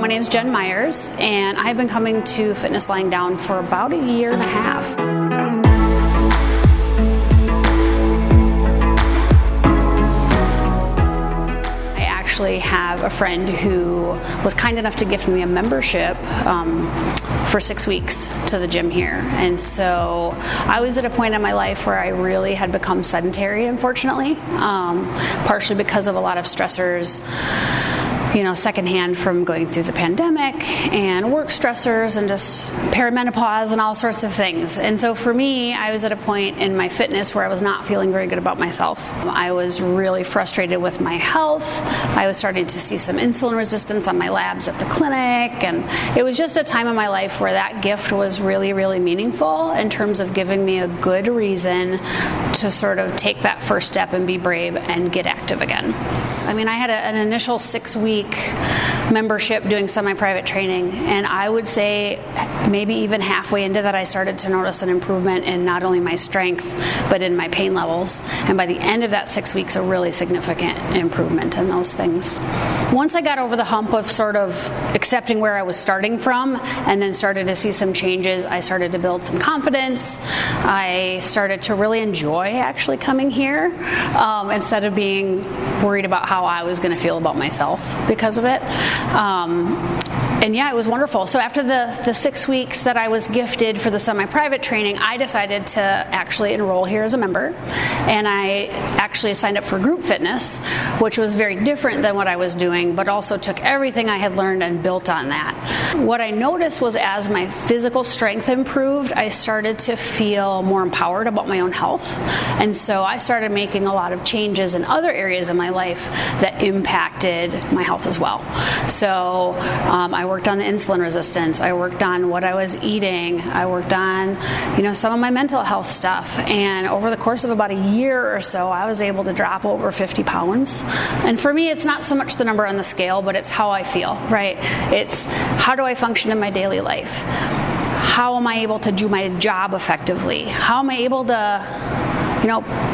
My name's Jen Myers, and I've been coming to Fitness Lying Down for about a year and a half. I actually have a friend who was kind enough to gift me a membership for 6 weeks to the gym here. And so I was at a point in my life where I really had become sedentary, unfortunately, partially because of a lot of stressors, secondhand from going through the pandemic and work stressors and just perimenopause and all sorts of things. And so for me, I was at a point in my fitness where I was not feeling very good about myself. I was really frustrated with my health. I was starting to see some insulin resistance on my labs at the clinic. And it was just a time in my life where that gift was really, really meaningful in terms of giving me a good reason to sort of take that first step and be brave and get active again. I mean, I had an initial 6-week membership doing semi-private training, and I would say maybe even halfway into that I started to notice an improvement in not only my strength but in my pain levels, and by the end of that 6 weeks a really significant improvement in those things. Once I got over the hump of sort of accepting where I was starting from and then started to see some changes, I started to build some confidence. I started to really enjoy actually coming here instead of being worried about how I was going to feel about myself because of it. And yeah, it was wonderful. So after the 6 weeks that I was gifted for the semi-private training, I decided to actually enroll here as a member. And I actually signed up for group fitness, which was very different than what I was doing, but also took everything I had learned and built on that. What I noticed was as my physical strength improved, I started to feel more empowered about my own health. And so I started making a lot of changes in other areas of my life that impacted my health as well. So I worked on the insulin resistance. I worked on what I was eating. I worked on, some of my mental health stuff. And over the course of about a year or so, I was able to drop over 50 pounds. And for me, it's not so much the number on the scale, but it's how I feel, right? It's how do I function in my daily life? How am I able to do my job effectively? How am I able to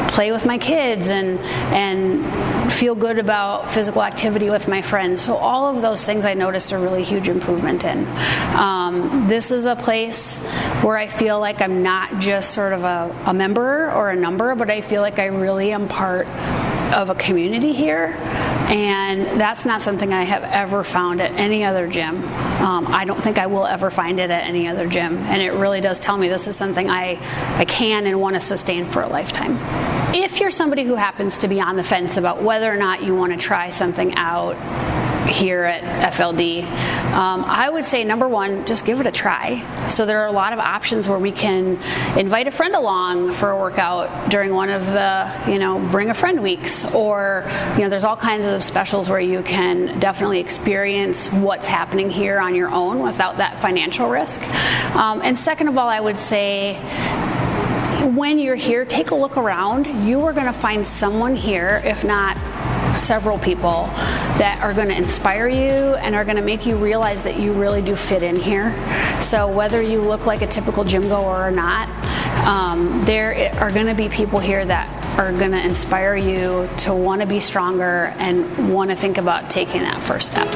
play with my kids and feel good about physical activity with my friends. So all of those things I noticed a really huge improvement in. This is a place where I feel like I'm not just sort of a member or a number, but I feel like I really am part of a community here, and that's not something I have ever found at any other gym. I don't think I will ever find it at any other gym, and it really does tell me this is something I can and want to sustain for a lifetime. If you're somebody who happens to be on the fence about whether or not you want to try something out here at FLD, I would say number one, just give it a try. So there are a lot of options where we can invite a friend along for a workout during one of the, bring a friend weeks, or, there's all kinds of specials where you can definitely experience what's happening here on your own without that financial risk. And second of all, I would say, when you're here, take a look around. You are going to find someone here, if not several people, that are going to inspire you and are going to make you realize that you really do fit in here. So whether you look like a typical gym goer or not, there are going to be people here that are going to inspire you to want to be stronger and want to think about taking that first step.